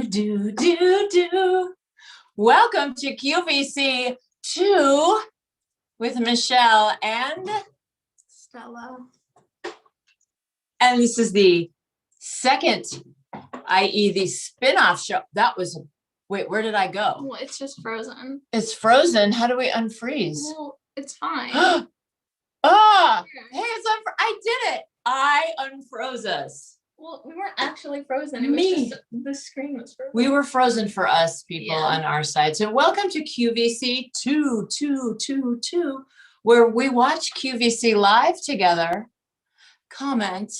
do. Welcome to QVC 2 with Michelle and Stella. And this is the second, i.e. the spin-off show. That was, wait, where did I go? Well, it's just frozen. It's frozen. How do we unfreeze? Well, it's fine. Hey, it's I did it. I unfroze us. Well, we weren't actually frozen. It was just the screen was frozen. We were frozen for us people on our side. So welcome to QVC 2, where we watch QVC live together, comment,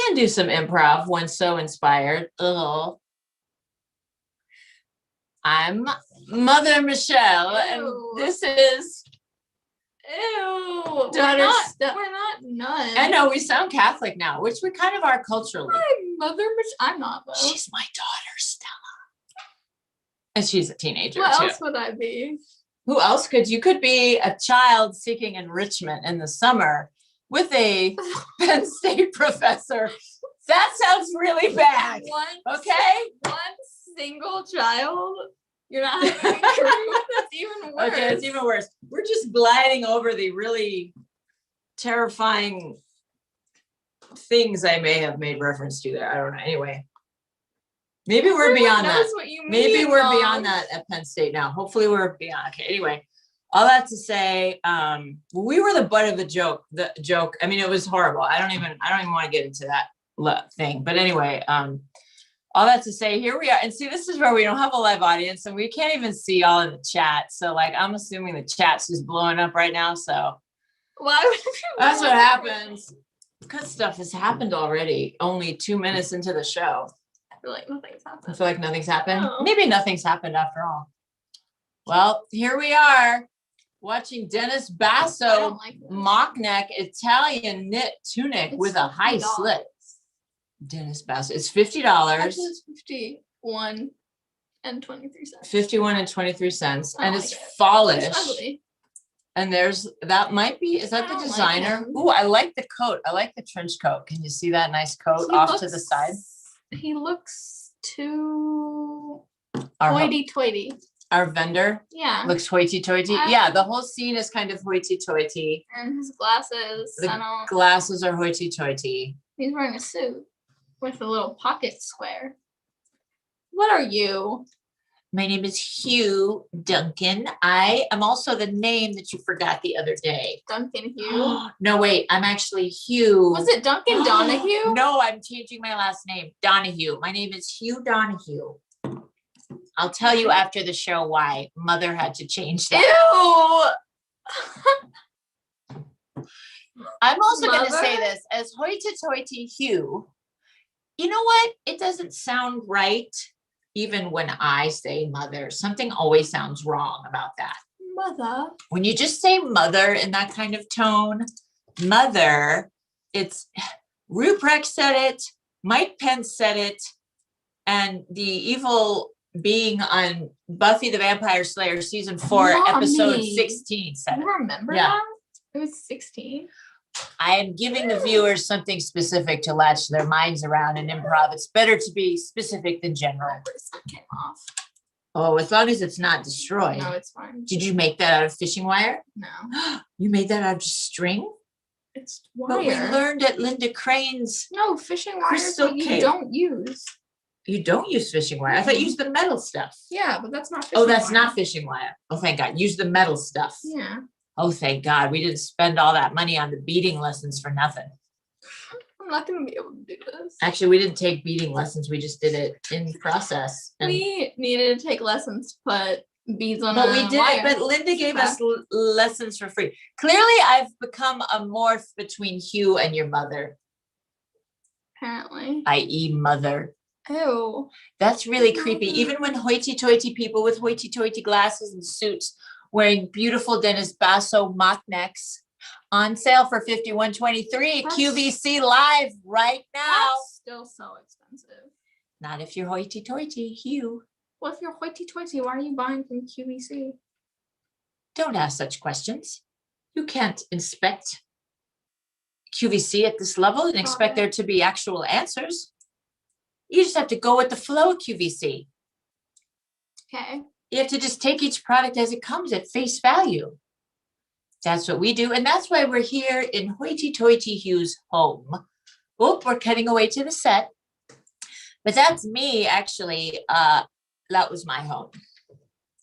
and do some improv when so inspired. I'm Mother Michelle, and this is We're not nuns. I know we sound Catholic now, which we kind of are culturally. I'm not though. She's my daughter, Stella. And she's a teenager What too. else would I be? Who else could you could be a child seeking enrichment in the summer with a Penn State professor. That sounds really bad. One single child. You're not having a crew. That's even worse. Okay, it's even worse. We're just gliding over the really terrifying things I may have made reference to there. I don't know. Anyway, maybe we're beyond that. Maybe we're beyond that at Penn State now. Hopefully we're beyond. Okay, anyway, all that to say, we were the butt of the joke. The joke. I mean, it was horrible. I don't even want to get into that thing. But anyway, all that to say, here we are. And see, this is where we don't have a live audience and we can't even see all in the chat. So like, I'm assuming the chat's just blowing up right now. So that's what happens. Because stuff has happened already. Only 2 minutes into the show. I feel like nothing's happened. I feel like nothing's happened. No. Maybe nothing's happened after all. Well, here we are watching Dennis Basso mock neck Italian knit tunic with a high slit. Dennis Basso. It's $50. Actually, it's 51 and 23 cents. 51 and 23 cents. And it's fallish. It's ugly. And is that the designer? Ooh, I like the coat. I like the trench coat. Can you see that nice coat to the side? He looks too hoity-toity. Our vendor looks hoity-toity. Yeah, the whole scene is kind of hoity-toity. And his glasses. The glasses are hoity-toity. He's wearing a suit with a little pocket square. What are you? My name is Hugh Duncan. I am also the name that you forgot the other day. Duncan Hugh? No, wait, I'm actually Hugh. Was it Duncan Donahue? No, I'm changing my last name. Donahue. My name is Hugh Donahue. I'll tell you after the show why Mother had to change that. Ew! I'm also going to say this as hoity-toity Hugh. You know what? It doesn't sound right. Even when I say mother, something always sounds wrong about that. Mother. When you just say mother in that kind of tone, mother, it's Ruprecht said it, Mike Pence said it, and the evil being on Buffy the Vampire Slayer season 4, episode 16 said it. You remember that? It was 16. I am giving the viewers something specific to latch their minds around in improv. It's better to be specific than general. It came off. Oh, as long as it's not destroyed. No, it's fine. Did you make that out of fishing wire? No. You made that out of string? It's wire. But we learned at Linda Crane's. No, fishing wire is what you don't use. You don't use fishing wire. I thought you used the metal stuff. Yeah, but that's not fishing wire. Oh, that's not fishing wire. Oh, thank God. Use the metal stuff. Yeah. Oh, thank God. We didn't spend all that money on the beading lessons for nothing. I'm not going to be able to do this. Actually, we didn't take beading lessons. We just did it in process. We needed to take lessons to put beads on. But we did it. But Linda gave us lessons for free. Clearly, I've become a morph between Hugh and your mother. Apparently. I.e. mother. Ew. That's really creepy. Even when hoity-toity people with hoity-toity glasses and suits wearing beautiful Dennis Basso mock necks on sale for $51.23 QVC live right now. That's still so expensive. Not if you're hoity-toity, Hugh. Well, if you're hoity-toity, why are you buying from QVC? Don't ask such questions. You can't inspect QVC at this level and expect there to be actual answers. You just have to go with the flow, QVC. Okay. You have to just take each product as it comes at face value. That's what we do. And that's why we're here in hoity-toity Hugh's home. Oh, we're cutting away to the set. But that's me, actually. That was my home.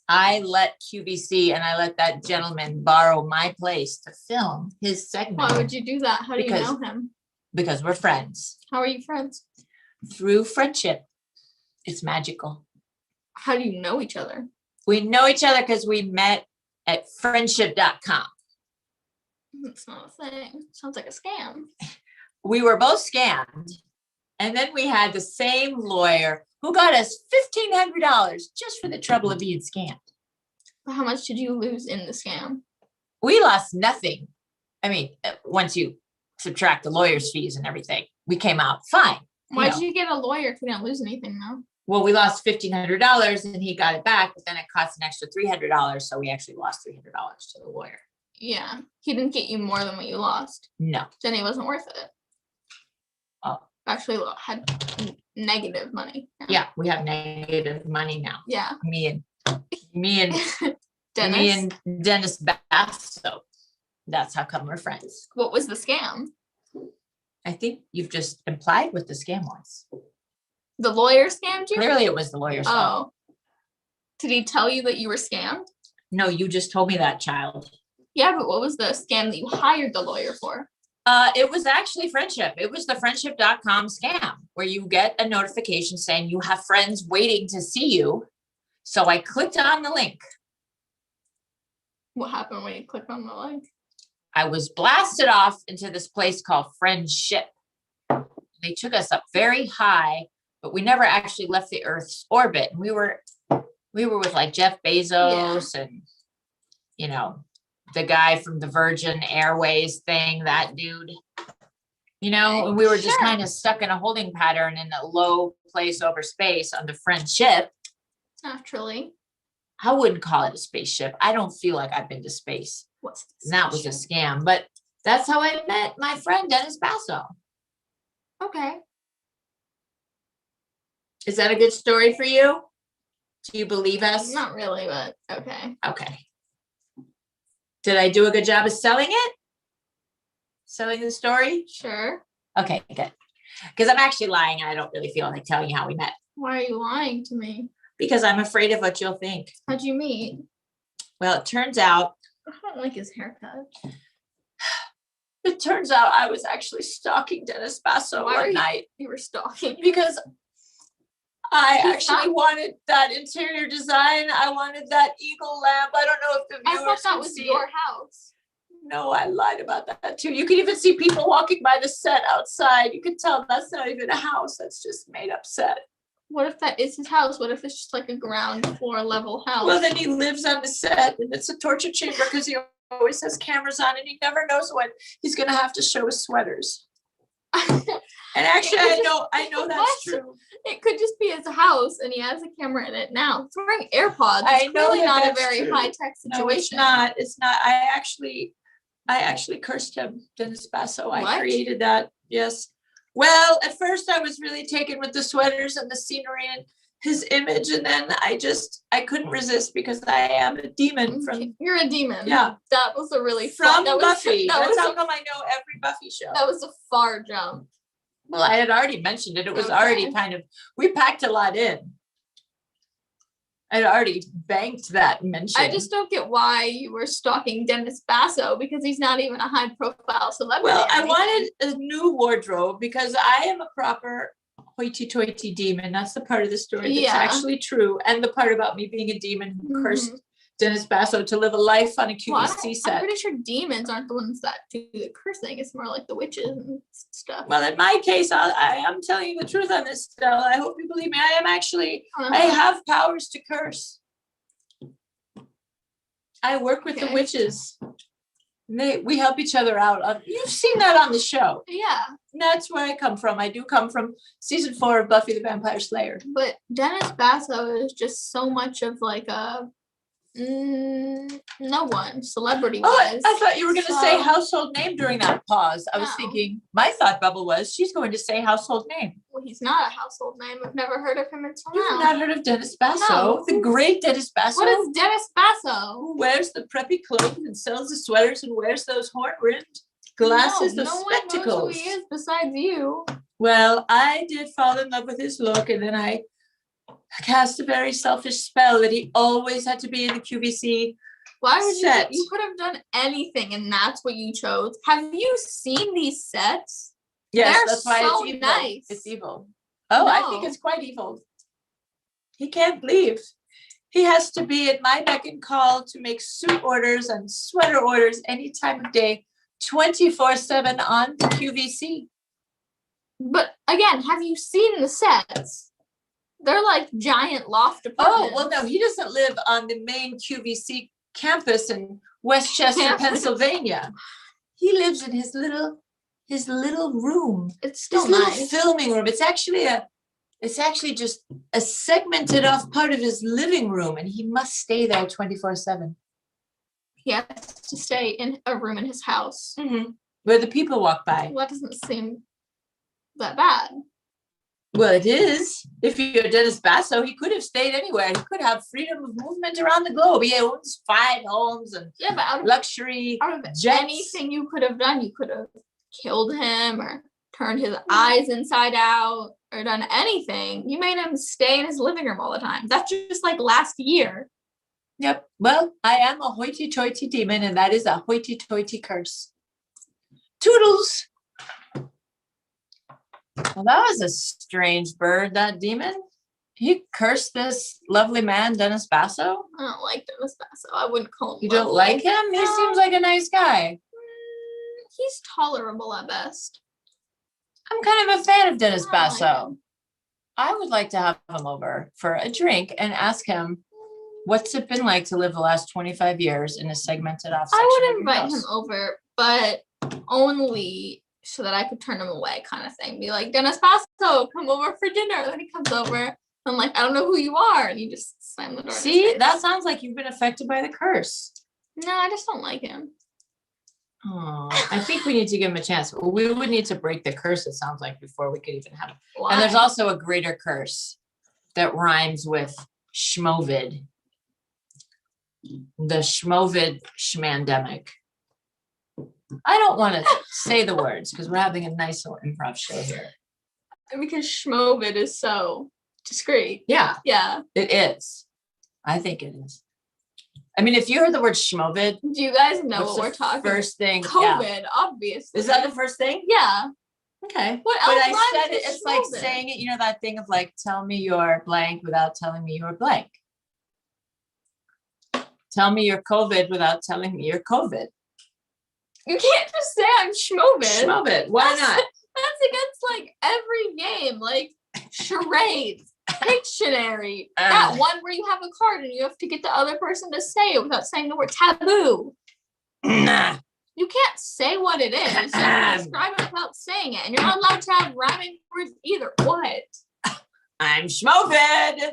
I let QVC and I let that gentleman borrow my place to film his segment. Why would you do that? How do you Because- know him? Because we're friends. How are you friends? Through friendship. It's magical. How do you know each other? We know each other because we met at friendship.com. It's not a thing. Sounds like a scam. We were both scammed. And then we had the same lawyer who got us $1,500 just for the trouble of being scammed. How much did you lose in the scam? We lost nothing. I mean, once you subtract the lawyer's fees and everything, we came out fine. Why did you get a lawyer if you didn't lose anything though? Well, we lost $1,500 and he got it back, but then it cost an extra $300. So we actually lost $300 to the lawyer. Yeah. He didn't get you more than what you lost. No. Then it wasn't worth it. Oh. Actually had negative money. Yeah, we have negative money now. Yeah. Me and Dennis. me and Dennis Basso. That's how come we're friends. What was the scam? I think you've just implied what the scam was. The lawyer scammed you? Clearly it was the lawyer's fault. Oh. Did he tell you that you were scammed? No, you just told me that, child. Yeah, but what was the scam that you hired the lawyer for? It was actually friendship. It was the friendship.com scam where you get a notification saying you have friends waiting to see you. So I clicked on the link. What happened when you clicked on the link? I was blasted off into this place called Friendship. They took us up very high, but we never actually left the Earth's orbit. And we were with like Jeff Bezos and, you know, the guy from the Virgin Airways thing, that dude, you know, and we were just kind of stuck in a holding pattern in a low place over space under Friendship. Naturally. I wouldn't call it a spaceship. I don't feel like I've been to space. What's And that was a scam, but that's how I met my friend Dennis Basso. Okay. Is that a good story for you? Do you believe us? Not really, but okay. Okay. Did I do a good job of selling it? Selling the story? Sure. Okay, good. Because I'm actually lying. I don't really feel like telling you how we met. Why are you lying to me? Because I'm afraid of what you'll think. How'd you meet? Well, it turns out I don't like his haircut. I was actually stalking Dennis Basso one night You were stalking. because I He actually stalked- wanted that interior design. I wanted that eagle lamp. I don't know if the I viewers thought that can was see your it. house. No, I lied about that too. You can even see people walking by the set outside. You can tell that's not even a house. That's just made up set. What if that is his house? What if it's just like a ground floor level house? Well, then he lives on the set and it's a torture chamber because he always has cameras on and he never knows when he's going to have to show his sweaters. And actually, I know that's What? true. It could just be his house and he has a camera in it now. He's wearing AirPods. I It's know clearly that not a that's very true. high-tech situation. No, it's not. It's not. I actually cursed him, Dennis Basso. I What? created that. Yes. Well, at first I was really taken with the sweaters and the scenery and his image. And then I couldn't resist because I am a demon from, You're a demon. yeah, That was a really from that was, Buffy. That That's was how a, come I know every Buffy show. that was a far jump. Well, I had already mentioned it. It was Okay. already kind of, we packed a lot in. I'd already banked that mention. I just don't get why you were stalking Dennis Basso because he's not even a high profile celebrity. Well, or I anything. wanted a new wardrobe because I am a proper hoity-toity demon. That's the part of the story that's Yeah. actually true. And the part about me being a demon who cursed Mhm. Dennis Basso to live a life on a Well, QVC I'm set. pretty sure demons aren't the ones that do the cursing. It's more like the witches and stuff. Well, in my case, I am telling you the truth on this, Stella. I hope you believe me. I Uh-huh. have powers to curse. I work with the Okay. witches. We help each other out. You've seen that on the show. Yeah, And that's where I come from. I do come from season 4 of Buffy the Vampire Slayer. but Dennis Basso is just so much of like a No one, celebrity Oh, wise. I thought you were gonna say So- household name during that pause. I was No. thinking, my thought bubble was, she's going to say household name. Well, he's not a household name. I've never heard of him until You've now. not heard of Dennis Basso, No. the great Dennis Basso? What is Dennis Basso? Who wears the preppy clothes and sells the sweaters and wears those horn-rimmed glasses, No, the no one knows spectacles. who he is besides you. Well, I did fall in love with his look, and then I cast a very selfish spell that he always had to be in the QVC. Why would Set. you could have done anything and that's what you chose? Have you seen these sets? Yes, They're that's why so it's evil. nice. It's evil. Oh, I think No. it's quite evil. He can't leave. He has to be at my beck and call to make suit orders and sweater orders any time of day, 24/7 on the QVC. But again, have you seen the sets? They're like giant loft Oh, apartments. well, no, he doesn't live on the main QVC campus in Westchester, Campus. Pennsylvania. He lives in his little room, It's still his little nice. filming room. It's actually just a segmented off part of his living room, and he must stay there 24/7. He has to stay in a room in his house. Where the people walk by. Well, that doesn't seem that bad. Well, it is. If you're Dennis Basso, he could have stayed anywhere. He could have freedom of movement around the globe. He owns 5 homes and Yeah, but out of luxury jets. anything you could have done, you could have killed him or turned his eyes inside out or done anything. You made him stay in his living room all the time. That's just like last year. Yep. Well, I am a hoity-toity demon, and that is a hoity-toity curse. Toodles. Well, that was a strange bird, that demon. He cursed this lovely man, Dennis Basso. I don't like Dennis Basso. I wouldn't call him. You don't lovely. like him? He No. seems like a nice guy. He's tolerable at best. I'm kind of a fan of Dennis I don't like Basso. him. I would like to have him over for a drink and ask him, what's it been like to live the last 25 years in a segmented off section? I would of your invite him house? over, but only so that I could turn him away, kind of thing. Be like, Dennis Basso, come over for dinner. Then he comes over. I'm like, I don't know who you are, and you just slam the door. in his See, face. that sounds like you've been affected by the curse. No, I just don't like him. Oh, I think we need to give him a chance. We would need to break the curse, it sounds like, before we could even have. Why? And there's also a greater curse that rhymes with schmovid. The schmovid schmandemic. I don't want to say the words because we're having a nice little improv show here. Because schmovid is so discreet. Yeah, Yeah. it is. I think it is. I mean, if you heard the word schmovid, Do you guys know what's what the we're talking? first thing? Yeah. COVID, obviously. Is that the first thing? Yeah. Okay. What But else I rhymes said it, with it's like schmovid? saying it, you know, that thing of like, tell me you're blank without telling me you're blank. Tell me you're COVID without telling me you're COVID. You can't just say I'm schmovid. Schmovid, why That's- not? That's against like every game, like charades, Pictionary. That one where you have a card and you have to get the other person to say it without saying the word taboo. Nah. You can't say what it is. You can describe it without saying it. And you're not allowed to have rhyming words either. What? I'm schmovid.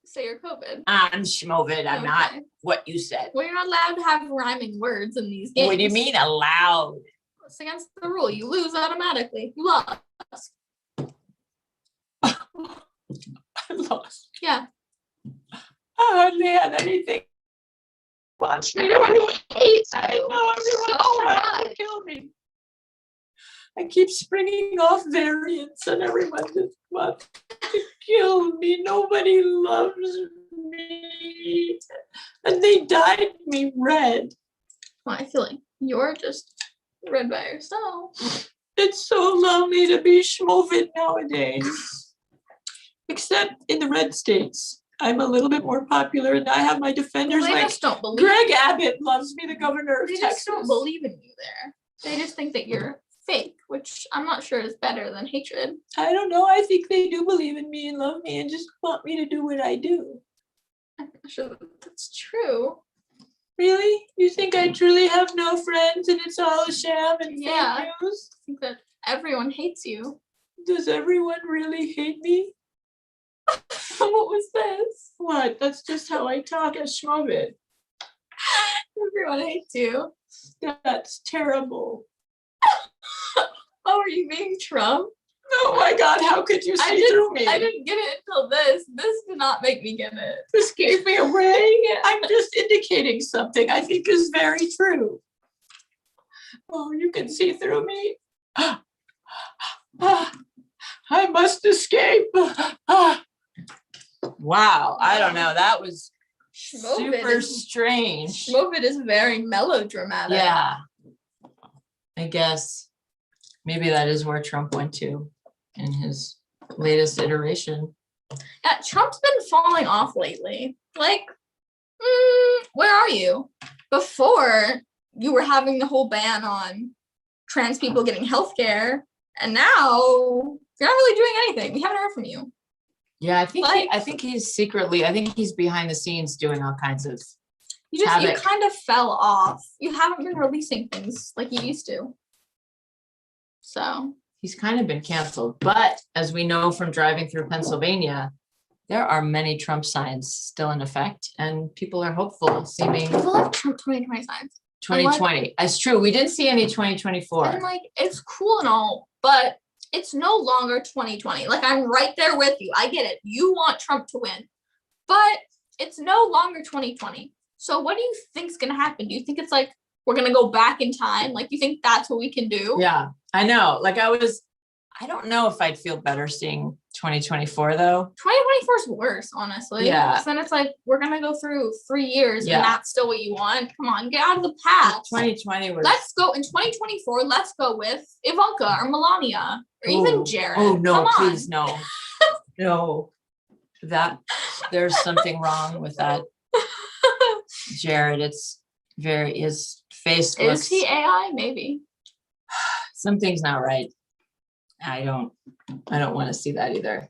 Say you're COVID. I'm schmovid. I'm not Okay. what you said. Well, you're not allowed to have rhyming words in these games. What do you mean allowed? It's against the rule. You lose automatically. You lost. I lost. Yeah. I hardly had anything. Watch me. Everyone hates. I know everyone's So trying to much. kill me. I keep springing off variants and everyone just wants to kill me. Nobody loves me. And they dyed me red. Well, I feel like you're just red by yourself. It's so lonely to be schmovid nowadays. Except in the red states. I'm a little bit more popular and I have my defenders They like just don't believe. Greg Abbott loves me, the governor of They Texas. just don't believe in you there. They just think that you're fake, which I'm not sure is better than hatred. I don't know. I think they do believe in me and love me and just want me to do what I do. I'm not sure that that's true. Really? You think I truly have no friends and it's all a sham and Yeah. fake news? I think that everyone hates you. Does everyone really hate me? What was this? What? That's just how I talk as schmovid. Everyone hates you. That's terrible. Oh, are you being Trump? Oh my God, how could you see through me? I didn't get it until this. This did not make me get it. This gave me away. I'm just indicating something I think is very true. Oh, you can see through me. I must escape. Wow, I don't know. That was super strange. Schmovid is very melodramatic. Yeah. I guess maybe that is where Trump went to in his latest iteration. Yeah, Trump's been falling off lately. Like, where are you? Before, you were having the whole ban on trans people getting healthcare, and now you're not really doing anything. We haven't heard from you. Yeah, I think he's secretly, I think he's behind the scenes doing all kinds of you kind of fell off. You haven't been releasing things like you used to. So he's kind of been canceled. But as we know from driving through Pennsylvania, there are many Trump signs still in effect, and people are hopeful, seeming. People have Trump 2020 signs. 2020. It's true. We didn't see any 2024. And like, it's cool and all, but it's no longer 2020. Like, I'm right there with you. I get it. You want Trump to win, but it's no longer 2020. So what do you think is going to happen? Do you think it's like, we're going to go back in time? Like, you think that's what we can do? Yeah, I know. Like I don't know if I'd feel better seeing 2024 though. 2024 is worse, honestly. Yeah. So then it's like, we're going to go through 3 years Yeah. and that's still what you want. Come on, get out of the past. 2020 was. Let's go in 2024. Let's go with Ivanka or Melania or even Jared. Oh no, Come on. please no. No. There's something wrong with that. Jared, his face looks. Is he AI? Maybe. Something's not right. I don't want to see that either.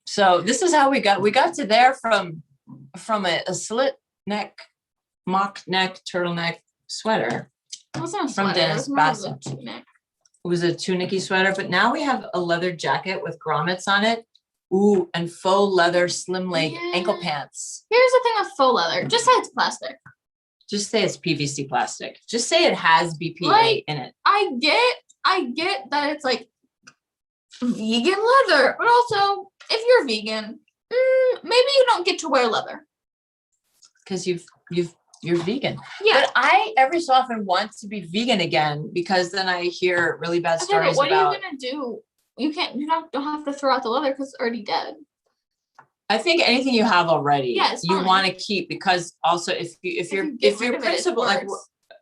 So this is how we got to there from a slit neck, mock neck, turtleneck sweater. It wasn't a From sweater. Dennis It was more of a Bassett. tunic. It was a tunicky sweater, but now we have a leather jacket with grommets on it. Ooh, and faux leather slim leg ankle pants. Here's the thing with faux leather. Just say it's plastic. Just say it's PVC plastic. Just say it has BPA Like, in it. I get that it's like vegan leather, but also if you're vegan, maybe you don't get to wear leather. Because you're vegan. Yeah. But I every so often want to be vegan again because then I hear really bad Okay, stories but what about. are you gonna do? You don't have to throw out the leather because it's already dead. I think anything you have already, Yeah, it's you fine. want to keep because also if your principle like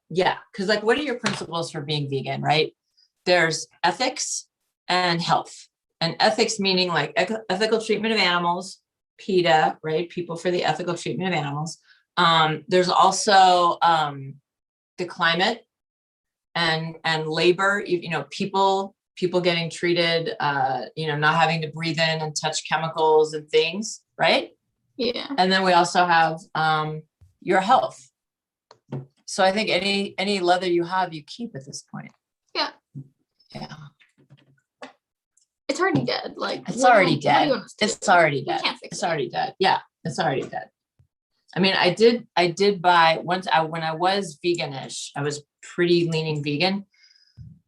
yeah, because like what are your principles for being vegan, right? There's ethics and health. And ethics meaning like ethical treatment of animals, PETA, right? People for the ethical treatment of animals. There's also the climate and labor, people getting treated, not having to breathe in and touch chemicals and things, right? Yeah. And then we also have your health. So I think any leather you have, you keep at this point. Yeah. Yeah. It's already dead. Like It's already dead. It's already dead. We can't fix It's already dead. Yeah, it's already dead. I mean, I did buy once when I was veganish, I was pretty leaning vegan.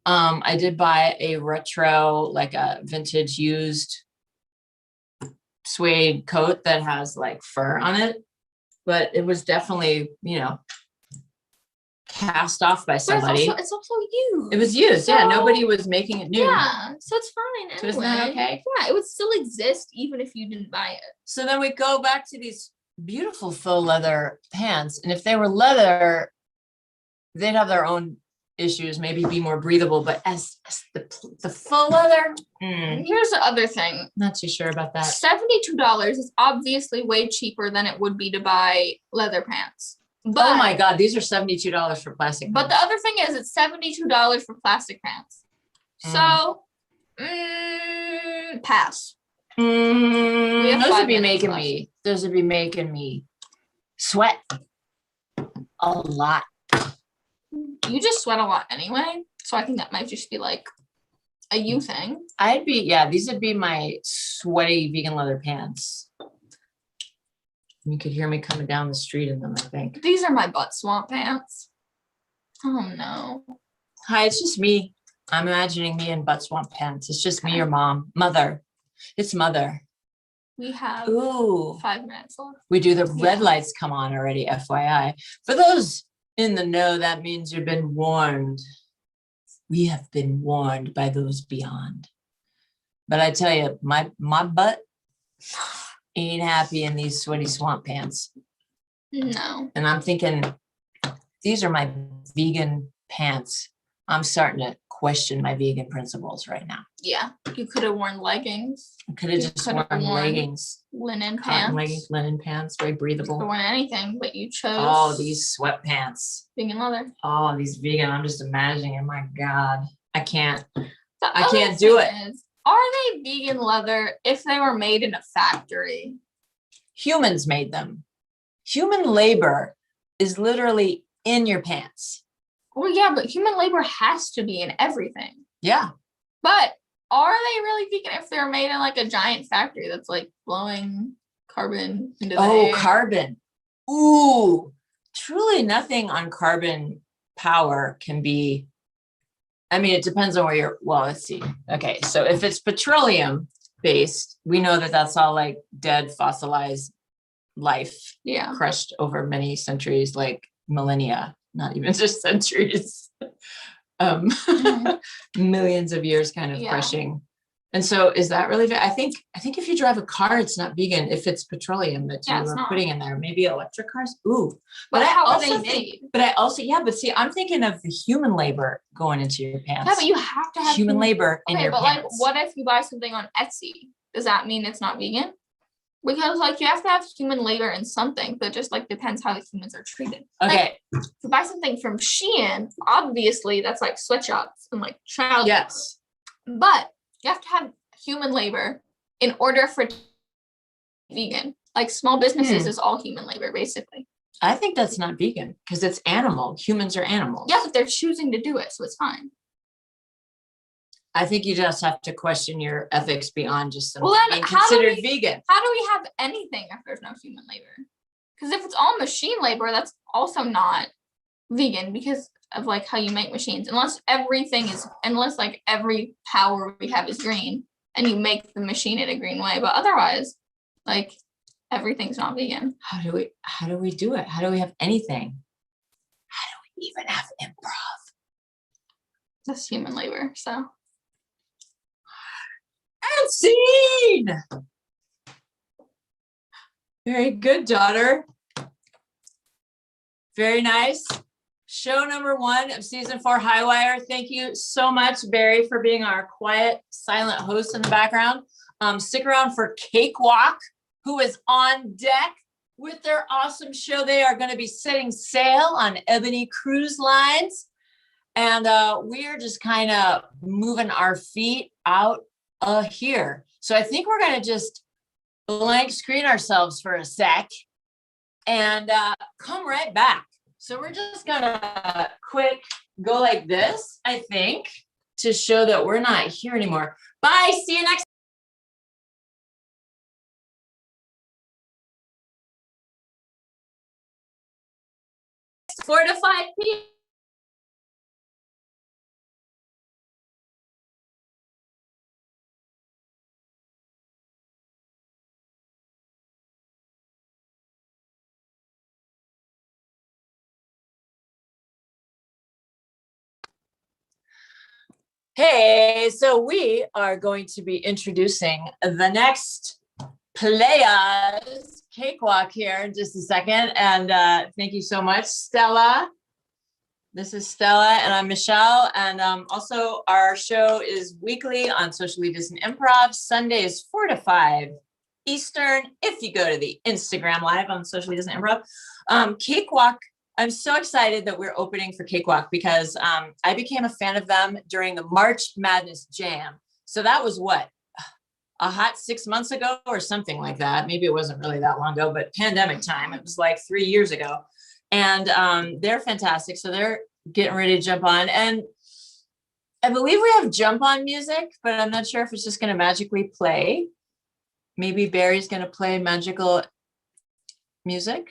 I did buy a retro, like a vintage used suede coat that has like fur on it, but it was definitely, cast off by somebody. It's also used. It was used. So, yeah. Nobody was making it new. Yeah. So it's fine. Anyway. So isn't that okay? Yeah. It would still exist even if you didn't buy it. So then we go back to these beautiful faux leather pants. And if they were leather, they'd have their own issues, maybe be more breathable. But as the faux leather, here's the other thing. Not too sure about that. $72 is obviously way cheaper than it would be to buy leather pants. But, oh my God, these are $72 for plastic. But the other thing is it's $72 for plastic pants. So, pass. Those would be making me sweat a lot. You just sweat a lot anyway. So I think that might just be like a you thing. These would be my sweaty vegan leather pants. You could hear me coming down the street in them, I think. These are my butt swamp pants. Oh no. Hi, it's just me. I'm imagining me in butt swamp pants. It's just me, your mom, mother. It's mother. We have Ooh. 5 minutes left. We do. The red lights come on already, FYI. For those in the know, that means you've been warned. We have been warned by those beyond. But I tell you, my butt ain't happy in these sweaty swamp pants. No. And I'm thinking, these are my vegan pants. I'm starting to question my vegan principles right now. Yeah. You could have worn leggings. I could have just worn leggings. Linen Cotton pants. leggings, linen pants, very You could breathable. have worn anything, but you chose. Oh, these sweatpants. vegan leather. Oh, these vegan. I'm just imagining it. My God. I can't I can't do it. Are they vegan leather if they were made in a factory? Humans made them. Human labor is literally in your pants. Well, yeah, but human labor has to be in everything. Yeah. But are they really vegan if they're made in like a giant factory that's like blowing carbon into the air? Carbon. Ooh, truly nothing on carbon power can be. I mean, it depends on where you're. Well, let's see. Okay, so if it's petroleum based, we know that that's all like dead fossilized life, Yeah. crushed over many centuries, like millennia, not even just centuries. Millions of years kind of crushing. And so is that really, I think if you drive a car, it's not vegan if it's petroleum that you are putting in there. Maybe electric cars. Ooh. But how are they made? But see, I'm thinking of the human labor going into your pants. Yeah, but you have to have human labor in your pants. Like, what if you buy something on Etsy? Does that mean it's not vegan? Because like you have to have human labor in something, but just like depends how the humans are treated. Okay. Like, if you buy something from Shein, obviously that's like sweatshops and like child labor. Yes. But you have to have human labor in order for it to be vegan. Like small businesses is all human labor, basically. I think that's not vegan because it's animal. Humans are animals. Yeah, but they're choosing to do it, so it's fine. I think you just have to question your ethics beyond just being how considered vegan. How do we have anything if there's no human labor? Because if it's all machine labor, that's also not vegan because of like how you make machines. Unless like every power we have is green and you make the machine in a green way. But otherwise, like everything's not vegan. How do we do it? How do we have anything? How do we even have improv? That's human labor, so. And scene. Very good, daughter. Very nice. Show number 1 of season 4 Highwire. Thank you so much, Barry, for being our quiet, silent host in the background. Stick around for Cakewalk, who is on deck with their awesome show. They are going to be setting sail on Ebony Cruise Lines. And we are just kind of moving our feet out here. So I think we're going to just blank screen ourselves for a sec and come right back. So we're just gonna quick go like this, I think, to show that we're not here anymore. Bye, see you next. 4 to 5 p.m. Hey, so we are going to be introducing the next players Cakewalk here in just a second. And thank you so much, Stella. This is Stella and I'm Michelle. And also our show is weekly on Socially Distant Improv. Sunday is 4 to 5 Eastern. If you go to the Instagram Live on Socially Distant Improv. Cakewalk, I'm so excited that we're opening for Cakewalk because I became a fan of them during the March Madness Jam. So that was what? A hot 6 months ago or something like that. Maybe it wasn't really that long ago, but pandemic time. It was like 3 years ago. And they're fantastic. So they're getting ready to jump on. And I believe we have jump on music, but I'm not sure if it's just going to magically play. Maybe Barry's going to play magical music.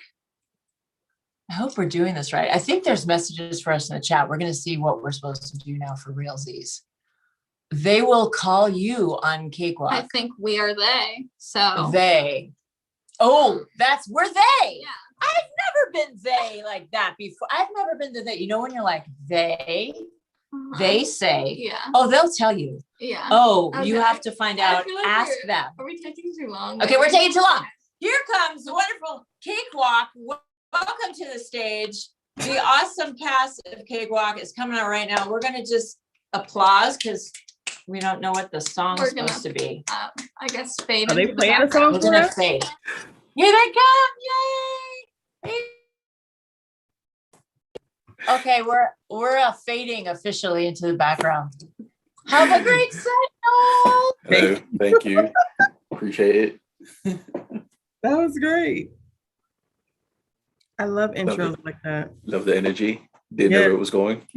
I hope we're doing this right. I think there's messages for us in the chat. We're going to see what we're supposed to do now for realsies. They will call you on Cakewalk. I think we are they. So They. Oh, we're they. Yeah. I've never been they like that before. I've never been the they. You know when you're like they say. Yeah. Oh, they'll tell you. Yeah. Oh, Okay. you have to find I out. feel like Ask them. Are we taking too long? Okay, we're taking too long. Here comes the wonderful Cakewalk. Welcome to the stage. The awesome cast of Cakewalk is coming out right now. We're gonna just applause because we don't know what the song's supposed to be. I guess fade. Are they into the playing a background. song We're for gonna us? fade. Here they come! Yay! Okay, we're fading officially into the background. Have a great set, y'all. Hello, thank you. Appreciate it. That was great. I love Love intros it. like that. Love the energy. Didn't know Yeah. where it was going.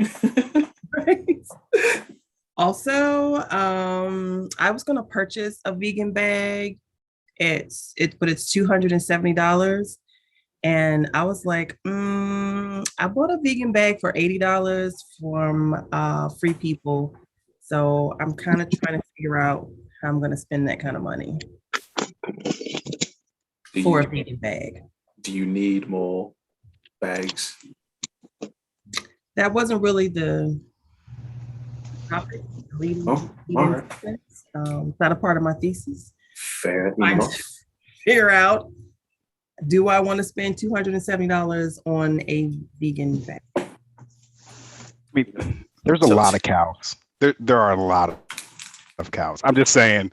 Right. Also, I was gonna purchase a vegan bag. But it's $270. And I was like, I bought a vegan bag for $80 from Free People. So I'm kind of trying to figure out how I'm gonna spend that kind of money for a vegan bag. Do you need more bags? That wasn't really the topic. Oh, all right. It's not a part of my thesis. Fair Trying enough. to figure out, do I want to spend $270 on a vegan bag? I mean, there's a lot of cows. There are a lot of cows. I'm just saying,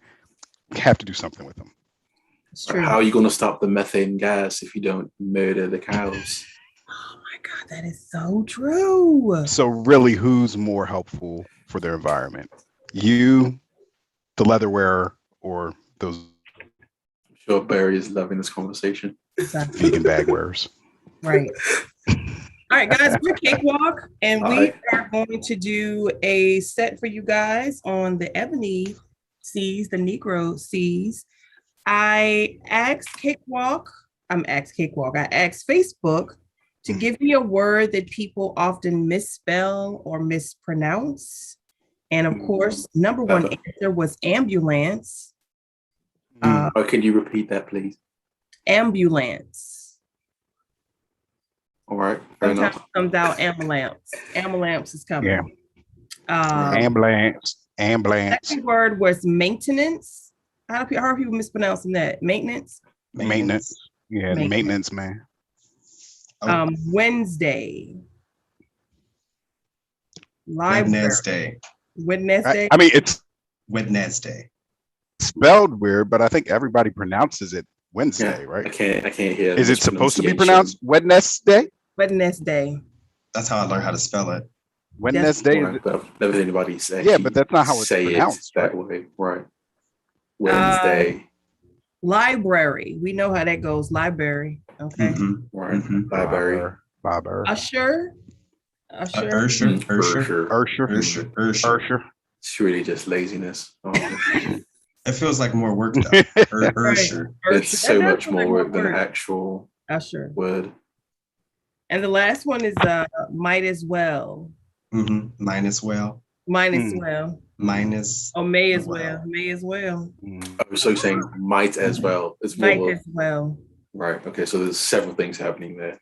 you have to do something with them. It's true. How are you going to stop the methane gas if you don't murder the cows? Oh my God, that is so true. So really, who's more helpful for their environment? You, the leather wearer, or those I'm sure Barry is loving this conversation. vegan bag wearers? Right. All right, guys, we're Cakewalk, and we Hi. are going to do a set for you guys on the Ebony Seas, the Negro Seas. I asked Facebook to give me a word that people often misspell or mispronounce. And of course, number one answer was ambulance. Can you repeat that, please? Ambulance. All right. Fair Sometimes enough. it comes out ambulance. Ambulance is coming. Yeah. Ambulance. Second word was maintenance. How are people mispronouncing that? Maintenance? Maintenance. Yeah, maintenance, man. Wednesday. Wednesday. Wednesday. I mean, it's Wednesday. spelled weird, but I think everybody pronounces it Wednesday, Yeah, right? I can't hear. Is it supposed to be mispronunciation. pronounced Wednesday? Wednesday. That's how I learned how to spell it. Wednesday. Right, but I've never heard anybody say. Yeah, but that's not how it's say pronounced, it that way. Right. Wednesday. Library. We know how that goes. Library. Okay. Right. Library. Bobber. Usher. Ursher. It's really just laziness. It feels like more work though. Ursher. It's so That does much feel more like work than work. an actual Usher. word. And the last one is might as well. Mine as well. Might as well. Minus. Oh, may as well. May as well. I was so saying might as well. It's Might more. as well. Right. Okay. So there's several things happening there.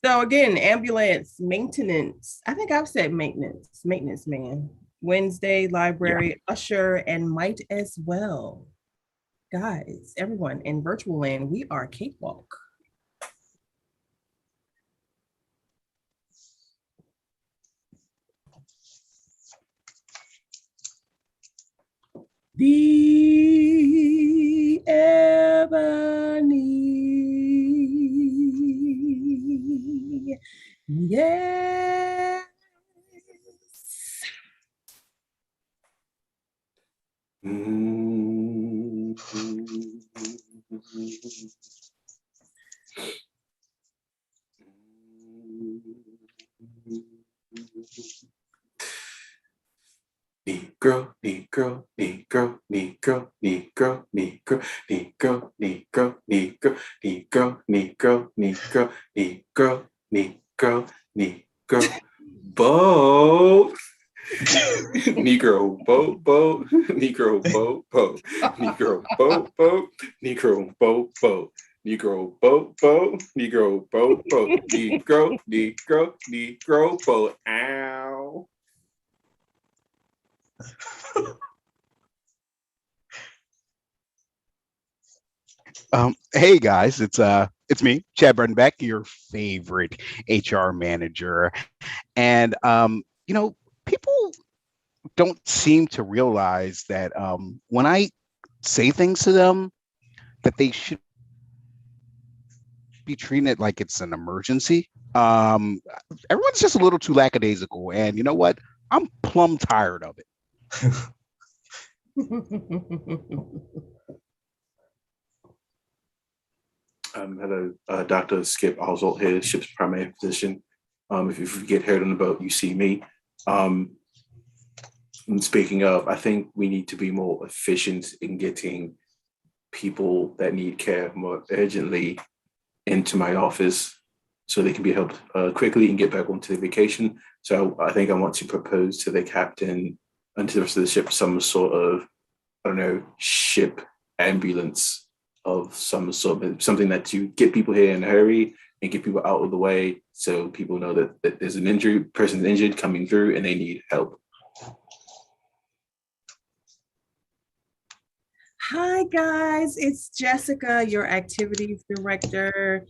So again, ambulance, maintenance. I think I've said maintenance. Maintenance man. Wednesday, library, usher, and might as well. Guys, everyone in virtual land, we are Cakewalk. The ebony. Yes. Negro, Negro, Negro, Negro, Negro, Negro, Negro, Negro, Negro, Negro, Negro, Negro, Negro, Negro, Negro, Bo. Negro, Bo, Bo, Negro, Bo, Bo, Negro, Bo, Bo, Negro, Bo, Bo. Negro, bo, bo, Negro, bo, bo, Negro, Negro, Negro, bo, ow. Hey guys, it's me, Chad Bredenbeck, your favorite HR manager, and people don't seem to realize that when I say things to them, that they should be treating it like it's an emergency. Everyone's just a little too lackadaisical, and you know what? I'm plumb tired of it. Hello, Dr. Skip Oswald here, ship's primary physician. If you get hurt on the boat, you see me. And speaking of, I think we need to be more efficient in getting people that need care more urgently into my office so they can be helped quickly and get back onto their vacation. So I think I want to propose to the captain and to the rest of the ship some sort of, I don't know, ship ambulance of some sort, something that to get people here in a hurry and get people out of the way so people know that there's an injury, person's injured coming through and they need help. Hi guys, it's Jessica, your activities director.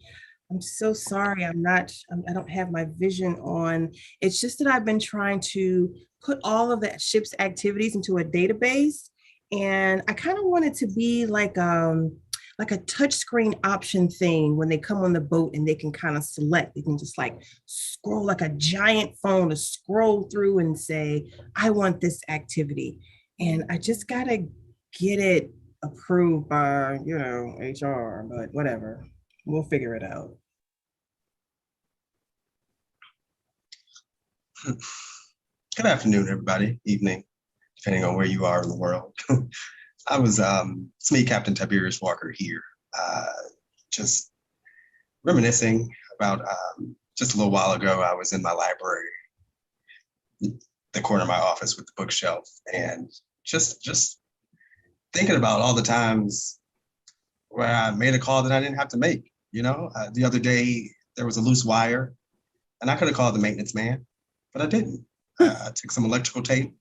I'm so sorry, I don't have my vision on. It's just that I've been trying to put all of the ship's activities into a database, and I kind of want it to be like a touchscreen option thing when they come on the boat and they can kind of select. They can just like scroll like a giant phone to scroll through and say, I want this activity. And I just gotta get it approved by, HR, but whatever. We'll figure it out. Good afternoon, everybody. Evening, depending on where you are in the world. It's me, Captain Tiberius Walker here. Just reminiscing about just a little while ago, I was in my library, the corner of my office with the bookshelf, and just thinking about all the times where I made a call that I didn't have to make. The other day there was a loose wire, and I could have called the maintenance man, but I didn't. I took some electrical tape,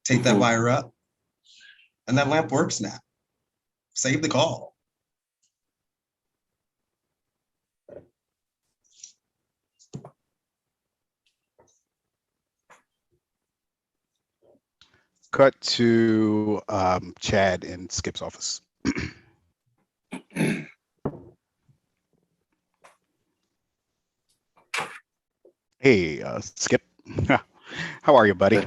taped that wire up, and that lamp works now. Save the call. Cut to Chad in Skip's office. Hey, Skip. How are you, buddy?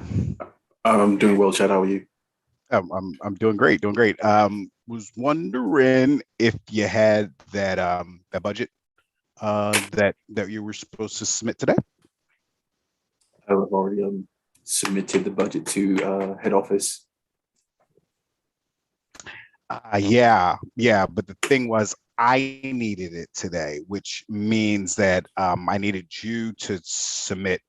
I'm doing well, Chad. How are you? I'm doing great, doing great. Was wondering if you had that budget that you were supposed to submit today. I've already submitted the budget to head office. Yeah, but the thing was, I needed it today, which means that I needed you to submit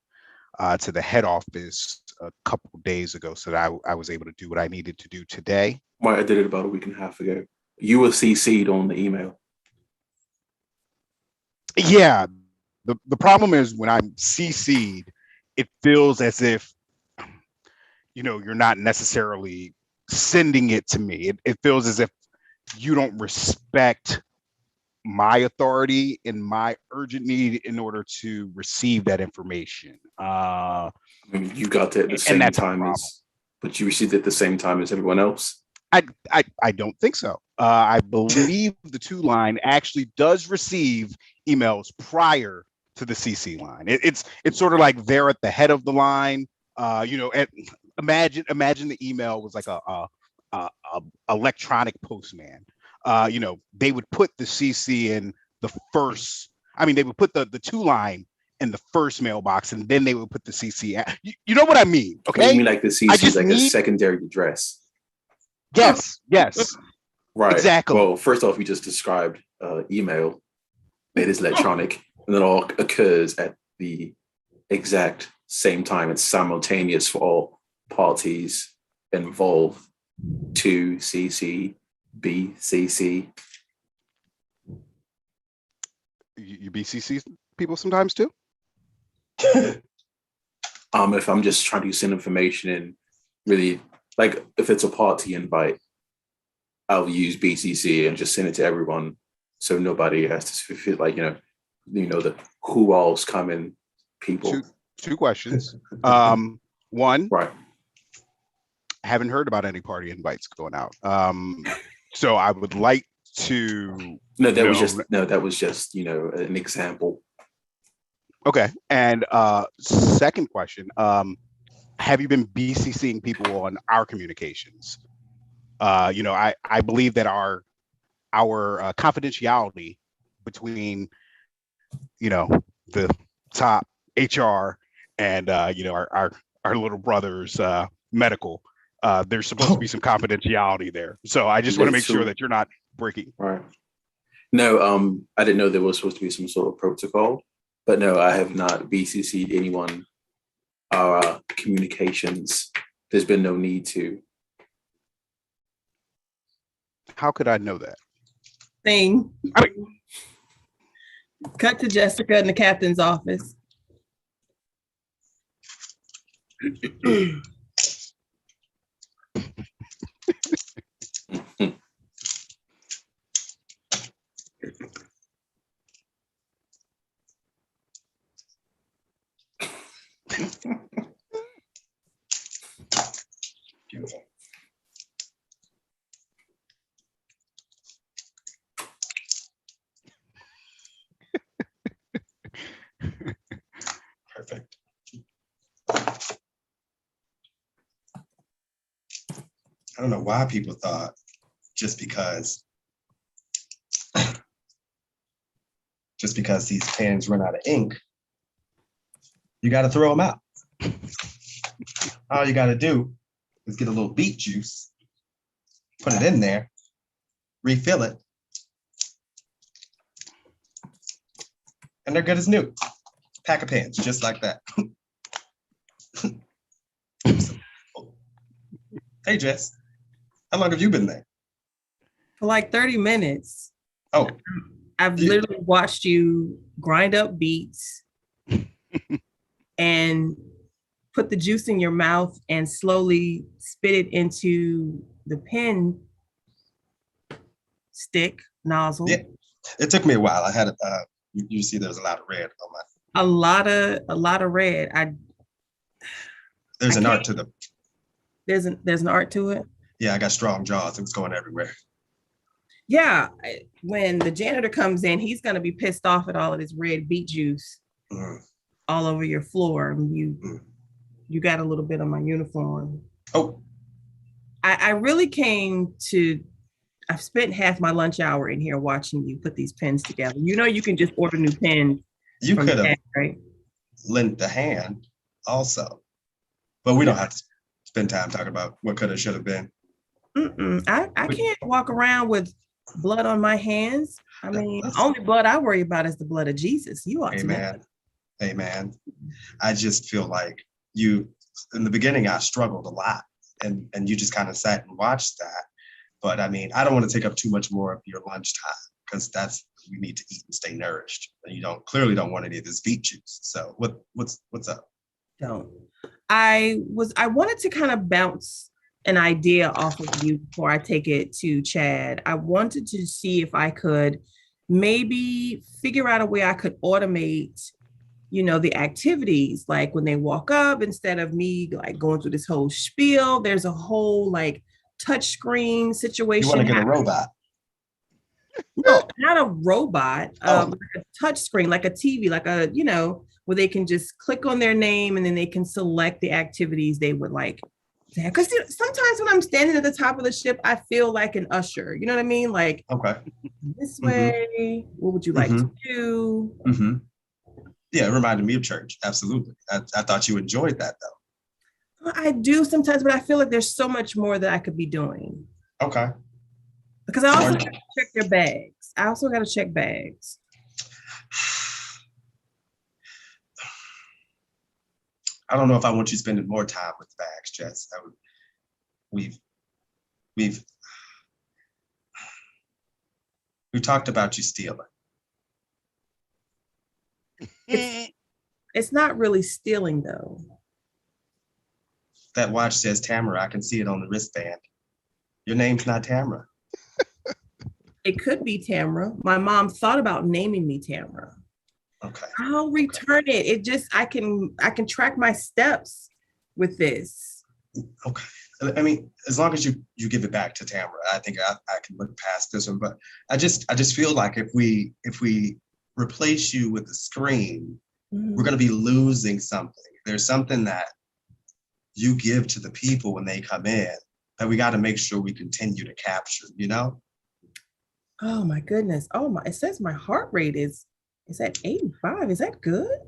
to the head office a couple days ago so that I was able to do what I needed to do today. Well, I did it about a week and a half ago. You were CC'd on the email. Yeah, the problem is when I'm CC'd, it feels as if you're not necessarily sending it to me. It feels as if you don't respect my authority and my urgent need in order to receive that information. I mean, you got it at the same time but you received it at the same time as everyone else. I don't think so. I believe the 2 line actually does receive emails prior to the CC line. It's sort of like they're at the head of the line. Imagine the email was like a electronic postman. They would put the CC in the first. I mean, they would put the 2 line in the first mailbox, and then they would put the CC. You know what I mean? Okay. You mean like the CC is like a secondary address? Yes. Right. Exactly. Well, first off, we just described email. It is electronic, and it all occurs at the exact same time. It's simultaneous for all parties involved. To CC, B, CC. You BCC people sometimes too? If I'm just trying to send information and really, like, if it's a party invite, I'll use BCC and just send it to everyone, so nobody has to feel like the who all's coming people. Two questions. One, right. I haven't heard about any party invites going out. So I would like to. That was just an example. Okay. And second question, have you been BCCing people on our communications? I believe that our confidentiality between the top HR and our little brothers medical, there's supposed to be some confidentiality there. So I just want to make sure that you're not breaking. Right. No, I didn't know there was supposed to be some sort of protocol, but no, I have not BCC'd anyone. Our communications, there's been no need to. How could I know that? Cut to Jessica in the captain's office. Beautiful. Perfect. I don't know why people thought just because these pens run out of ink, you got to throw them out. All you got to do is get a little beet juice, put it in there, refill it, and they're good as new. Pack of pens, just like that. Hey, Jess, how long have you been there? For like 30 minutes. Oh. I've literally watched you grind up beets and put the juice in your mouth and slowly spit it into the pen stick nozzle. Yeah, it took me a while. I had you see there's a lot of red on my. A lot of red. There's an art to the. There's an art to it. Yeah, I got strong jaws. It was going everywhere. Yeah, when the janitor comes in, he's gonna be pissed off at all of this red beet juice all over your floor. You got a little bit on my uniform. Oh, I really came to. I've spent half my lunch hour in here watching you put these pens together. You can just order new pens. You could have right? lent the hand also, but we don't have to spend time talking about what could have, should have been. I can't walk around with blood on my hands. I mean, only blood I worry about is the blood of Jesus. You ought to know. Amen. I just feel like in the beginning, I struggled a lot, and you just kind of sat and watched that. But I mean, I don't want to take up too much more of your lunchtime, because we need to eat and stay nourished. And you clearly don't want any of this beet juice. So what's up? Don't. I wanted to kind of bounce an idea off of you before I take it to Chad. I wanted to see if I could maybe figure out a way I could automate, the activities. Like when they walk up, instead of me like going through this whole spiel, there's a whole like touch screen situation. You want to get a robot? No, not a robot. Like a touch screen, like a TV, like a, where they can just click on their name and then they can select the activities they would like. Because sometimes when I'm standing at the top of the ship, I feel like an usher. You know what I mean? Like, okay, this way, what would you like to do? Yeah, it reminded me of church. Absolutely. I thought you enjoyed that though. I do sometimes, but I feel like there's so much more that I could be doing. Okay. Because I also Or- got to check their bags. I also got to check bags. I don't know if I want you spending more time with bags, Jess. We've we've we talked about you stealing. It's not really stealing though. That watch says Tamara. I can see it on the wristband. Your name's not Tamara. It could be Tamara. My mom thought about naming me Tamara. Okay. I'll return it. It just I can track my steps with this. Okay. I mean, as long as you give it back to Tamara, I think I can look past this one. But I just feel like if we replace you with a screen, we're going to be losing something. There's something that you give to the people when they come in that we got to make sure we continue to capture, you know? Oh my goodness. Oh my, it says my heart rate is at 85. Is that good?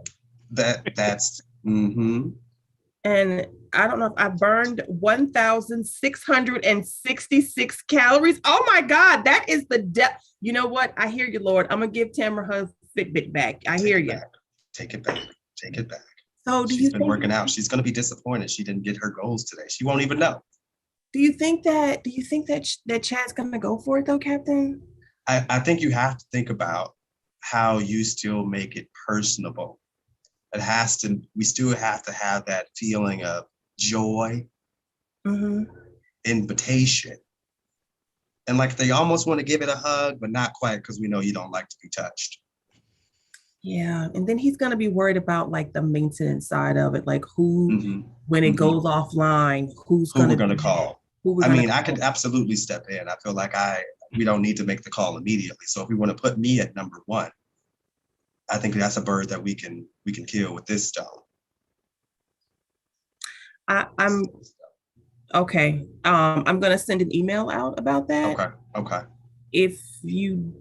That's mm-hmm. And I don't know if I burned 1,666 calories. Oh my God, that is the depth. You know what? I hear you, Lord. I'm gonna give Tamara her Fitbit back. I hear you. Take it back. Take it back. So She's been working out. She's gonna be disappointed she didn't get her goals today. She won't even know. Do you think that Chad's gonna go for it though, Captain? I think you have to think about how you still make it personable. We still have to have that feeling of joy, invitation. And like they almost want to give it a hug, but not quite because we know you don't like to be touched. Yeah. And then he's gonna be worried about like the maintenance side of it, like who, when it goes offline, who we're gonna call. I could call. absolutely step in. I feel like we don't need to make the call immediately. So if we want to put me at number one, I think that's a bird that we can kill with this stone. I'm okay. I'm gonna send an email out about that. Okay. If you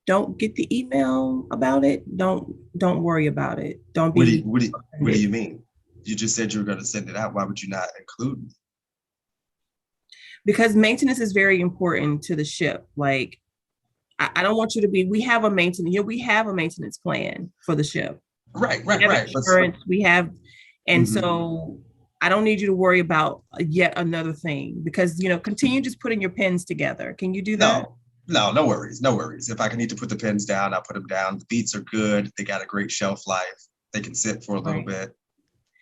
don't get the email about it, don't worry about it. Don't be. What do you mean? You just said you were going to send it out. Why would you not include me? Because maintenance is very important to the ship. Like, I don't want you to be. We have a maintenance plan for the ship. Right. Insurance, we have, and so I don't need you to worry about yet another thing because continue just putting your pens together. Can you do that? No worries. If I need to put the pens down, I'll put them down. The beats are good. They got a great shelf life. They can sit for a little bit.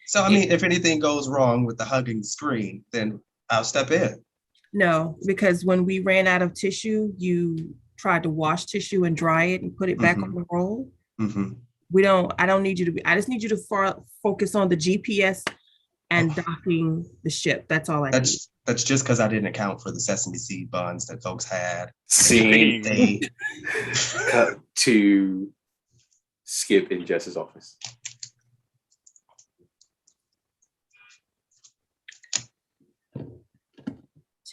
So, I mean, if anything goes wrong with the hugging screen, then I'll step in. No, because when we ran out of tissue, you tried to wash tissue and dry it and put it back on the roll. I don't need you to I just need you to focus on the GPS and docking the ship. That's all I need. That's just because I didn't account for the sesame seed buns that folks had. Scene cut to Skip in Jess's office.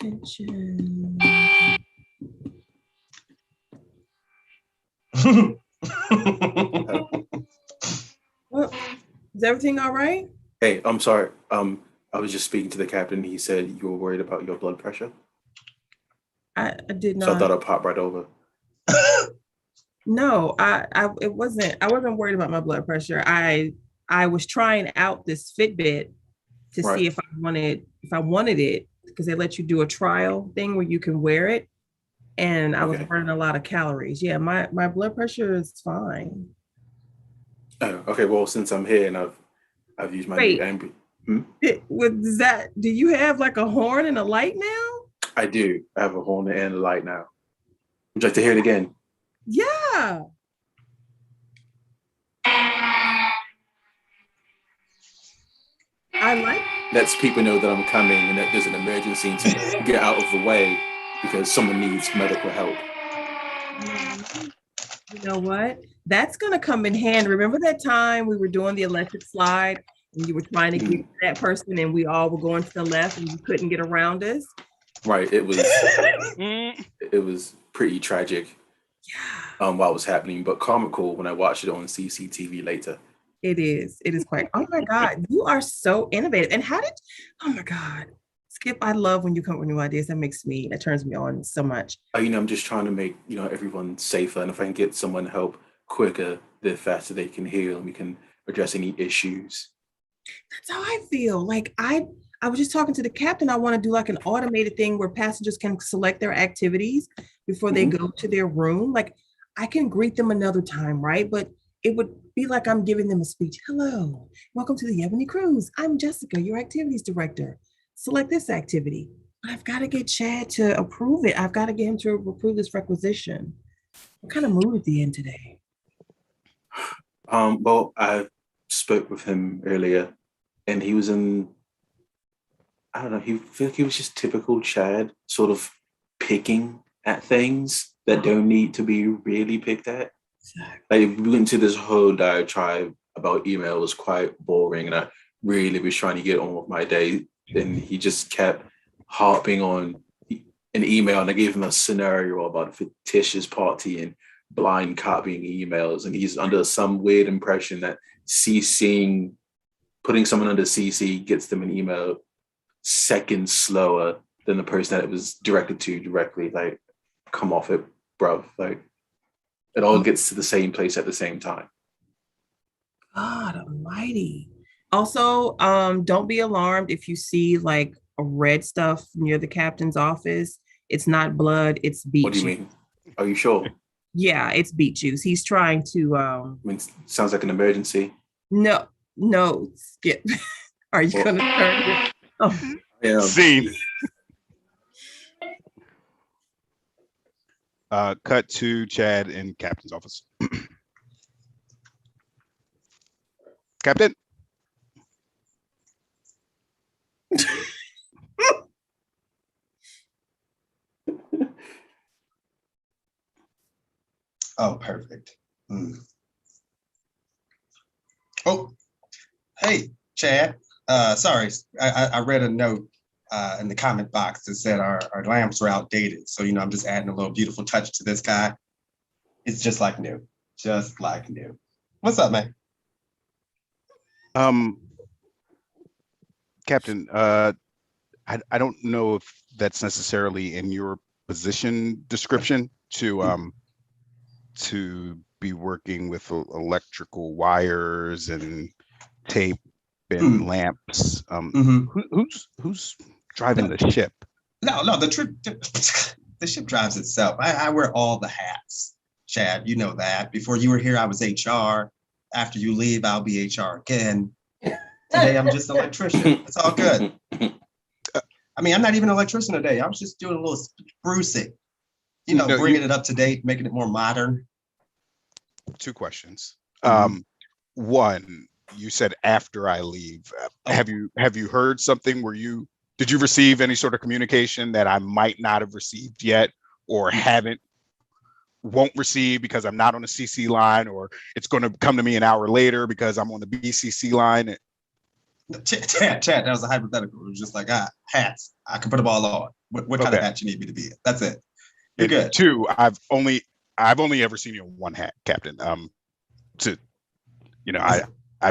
Attention. Well, is everything all right? Hey, I'm sorry. I was just speaking to the captain. He said you were worried about your blood pressure. I did not. So I thought I'd pop right over. No, I wasn't worried about my blood pressure. I was trying out this Fitbit to see if I wanted it because they let you do a trial thing where you can wear it. And I was burning a lot of calories. Yeah, my blood pressure is fine. Oh, okay. Well, since I'm here and I've used my new ambient. Does that? Do you have like a horn and a light now? I do. I have a horn and a light now. Would you like to hear it again? Yeah. I like. Lets people know that I'm coming and that there's an emergency to get out of the way because someone needs medical help. You know what? That's gonna come in handy. Remember that time we were doing the electric slide and you were trying to get to that person and we all were going to the left and you couldn't get around us? Right. It was pretty tragic while it was happening, but comical when I watched it on CCTV later. It is. It is quite. Oh my God, you are so innovative. And how did? Oh my God, Skip, I love when you come up with new ideas. That turns me on so much. I'm just trying to make everyone safer, and if I can get someone help quicker, the faster they can heal, and we can address any issues. That's how I feel. Like I was just talking to the captain. I want to do like an automated thing where passengers can select their activities before they Mhm. go to their room. Like I can greet them another time, right? But it would be like I'm giving them a speech. Hello, welcome to the Ebony Cruise. I'm Jessica, your activities director. Select this activity. But I've got to get Chad to approve it. I've got to get him to approve this requisition. What kind of mood is he in today? Well, I spoke with him earlier, and he was in. I don't know. He feel like he was just typical Chad, sort of picking at things that don't need to be really picked at. Like we went into this whole diatribe about email. It was quite boring, and I really was trying to get on with my day. And he just kept harping on an email, and I gave him a scenario about a fictitious party and blind copying emails, and he's under some weird impression that CCing, putting someone under CC gets them an email seconds slower than the person that it was directed to directly. Like, come off it, bruv. Like, it all gets to the same place at the same time. God almighty. Also, don't be alarmed if you see like a red stuff near the captain's office. It's not blood, it's beet What do you juice. mean? Are you sure? Yeah, it's beet juice. He's trying to I mean, sounds like an emergency. no, Skip. Are you Well, gonna turn it? Oh, yeah. Scene. Cut to Chad in Captain's office. Captain. Oh, perfect. Mm. Oh, hey, Chad. Sorry, I read a note in the comment box that said our lamps are outdated. So, I'm just adding a little beautiful touch to this guy. It's just like new. Just like new. What's up, man? Captain, I don't know if that's necessarily in your position description to be working with electrical wires and tape and lamps. Mhm. Who's driving the ship? No, the ship drives itself. I wear all the hats, Chad. You know that. Before you were here, I was HR. After you leave, I'll be HR again. Today, I'm just an electrician. It's all good. I mean, I'm not even an electrician today. I was just doing a little sprucing, bringing it up to date, making it more modern. Two questions. Mhm. One, you said after I leave. Have you heard something? Did you receive any sort of communication that I might not have received yet, or won't receive because I'm not on the CC line, or it's going to come to me an hour later because I'm on the BCC line? Chat, that was a hypothetical. It was just like, hats. I can put them all on. What kind of hat you need me to be in? That's it. You're good. Two, I've only ever seen you in one hat, Captain. I've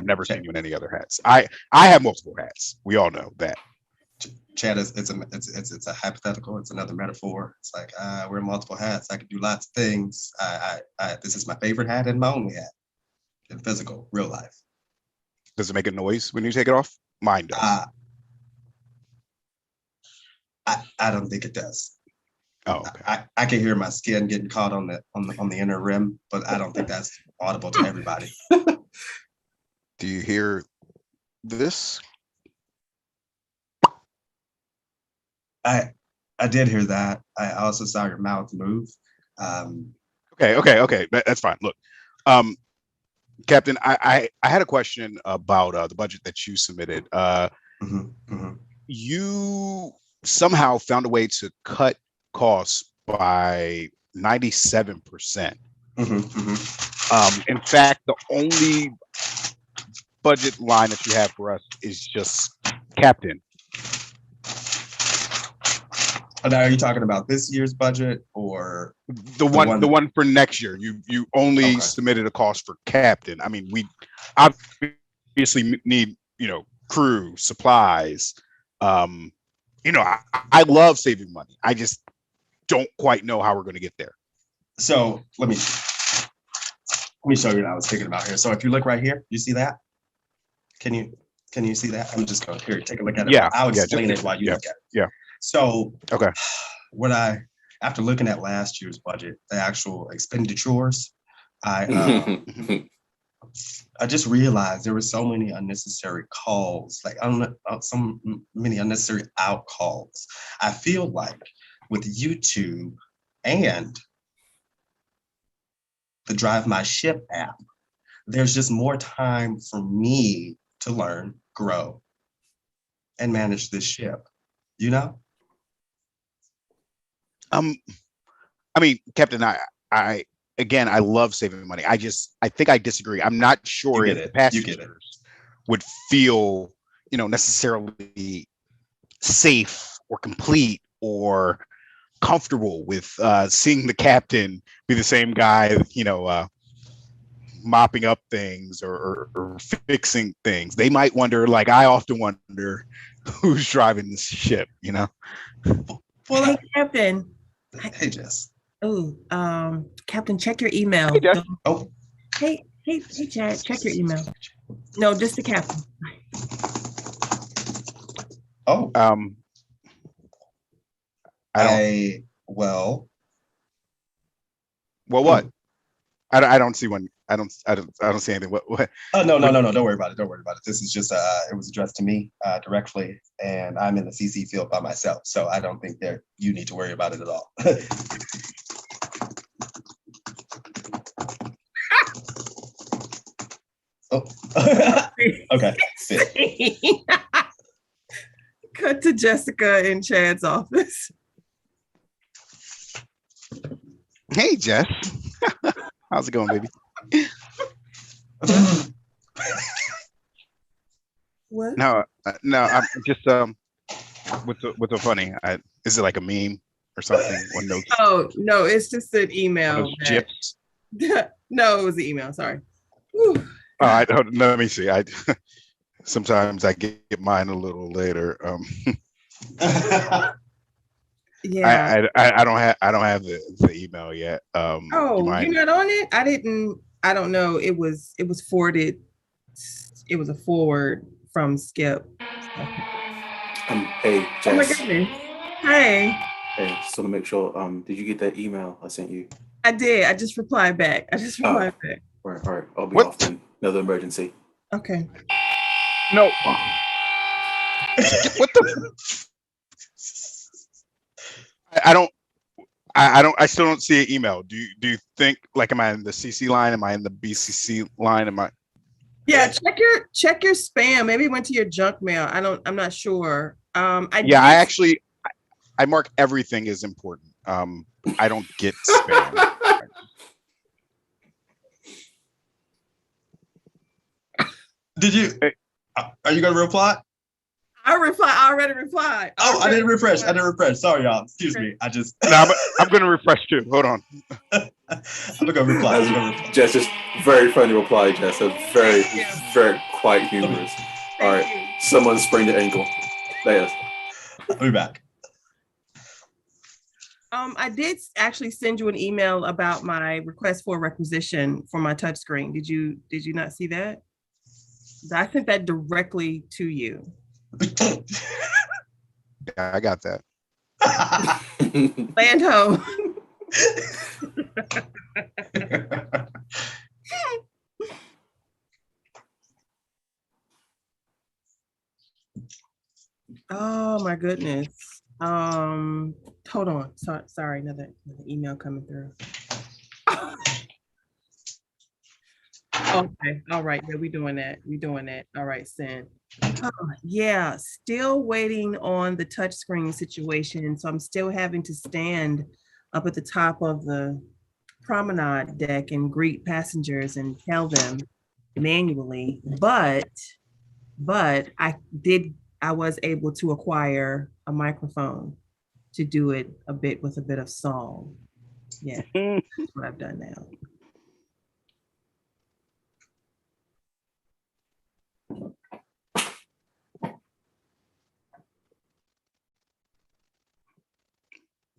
never seen you in any other hats. I have multiple hats. We all know that. Chad, it's a hypothetical. It's another metaphor. It's like I wear multiple hats. I can do lots of things. This is my favorite hat and my only hat in physical, real life. Does it make a noise when you take it off? Mine does. I don't think it does. Oh, okay. I can hear my skin getting caught on the inner rim, but I don't think that's audible to everybody. Do you hear this? I did hear that. I also saw your mouth move. Okay. That's fine. Look, Captain, I had a question about the budget that you submitted. You somehow found a way to cut costs by 97%. In fact, the only budget line that you have for us is just Captain. Now, are you talking about this year's budget or The one for next year. You only Okay. submitted a cost for captain. I mean, we obviously need, crew, supplies. I love saving money. I just don't quite know how we're going to get there. so let me show you what I was thinking about here. So if you look right here, you see that? Can you see that? I'm just going here, take a look at it. Yeah, I'll yeah, explain it while you yeah, look at it. yeah. So Okay. after looking at last year's budget, the actual expenditures, I just realized there were so many unnecessary calls, like so many unnecessary out calls. I feel like with YouTube and the Drive My Ship app, there's just more time for me to learn, grow, and manage this ship, I mean, Captain, I again, I love saving money. I think I disagree. I'm not sure You get if it. the passengers would feel, necessarily safe or complete or comfortable with seeing the captain be the same guy, mopping up things or fixing things. They might wonder, like I often wonder, who's driving this ship, Well, Hey, Captain. hey, Jess. Oh, Captain, check your email. Hey, Jess. Oh, Hey, Chad, check your email. No, just the captain. oh, Well, what? I don't see one. I don't see anything. What? oh, no, don't worry about it. This is just it was addressed to me directly, and I'm in the CC field by myself, so I don't think that you need to worry about it at all. Oh, okay. Cut to Jessica in Chad's office. Hey, Jess. How's it going, baby? What? No, I'm just what's so funny? Is it like a meme or something? One of those, Oh no, it's just an one email. of those GIFs? No, it was an email. Sorry. Whew. I don't. Let me see. Sometimes I get mine a little later. Yeah. I don't have the email yet. Do you Oh, mind? you're not on it? I don't know. It was forwarded. It was a forward from Skip. Hey, Oh my Jess. goodness. Hey, Hey, just want to make sure. Did you get that email I sent you? I did. I just replied back. All right. I'll be What? off then. Another emergency. Okay. No. What the? I still don't see an email. Do you think, like, am I in the CC line? Am I in the BCC line? Am I? Yeah, check your spam. Maybe it went to your junk mail. I'm not sure. I mark everything as important. I don't get spam. Did you? Are you gonna reply? I already replied. Oh, I didn't refresh. Sorry, y'all. Excuse me. I'm gonna refresh too. Hold on. I'm gonna reply. Jess, just very friendly reply, Jess. That's very quite humorous. All right, someone sprained the ankle. Later. I'll be back. I did actually send you an email about my request for a requisition for my touchscreen. Did you not see that? I sent that directly to you. Yeah, I got that. Land home. Oh my goodness. Hold on. Sorry, another email coming through. Okay. All right. Yeah, we're doing that. All right, send. Yeah, still waiting on the touchscreen situation. So I'm still having to stand up at the top of the promenade deck and greet passengers and tell them manually. But I was able to acquire a microphone. to do it a bit with a bit of song. Yeah, that's what I've done now.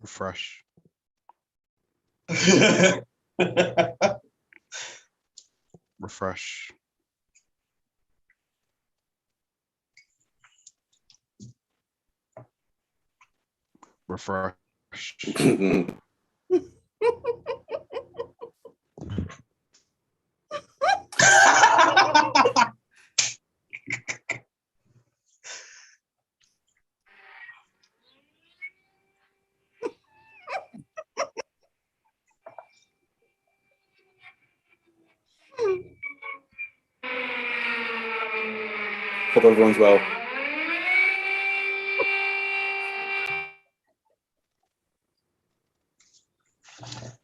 Refresh. Refresh. Refresh. Hope everyone's well.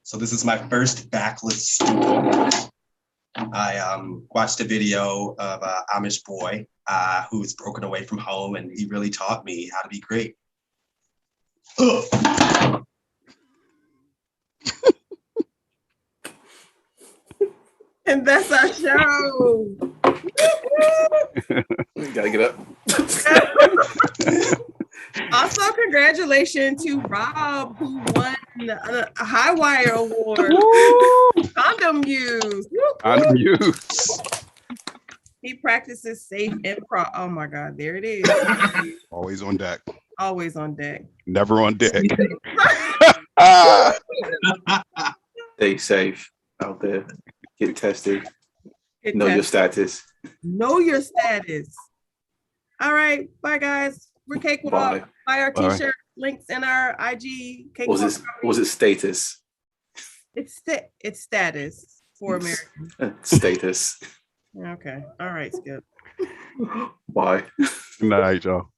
So this is my first backless studio. I watched a video of an Amish boy who's broken away from home, and he really taught me how to be great. And that's our show. Gotta get up. Also, congratulations to Rob, who won a Highwire Award. Condom use. Condom use. He practices safe improv. Oh my God, there it is. Always on deck. Always on deck. Never on deck. Stay safe out there. Get tested. Get Know your tested. status. Know your status. All right, bye guys. We're Cakewalk. Bye. Buy our Bye. t-shirt links in our IG. Was Cakewalk. it status? It's status for Americans. Status. Okay. All right, Skip. Bye. Good night, y'all.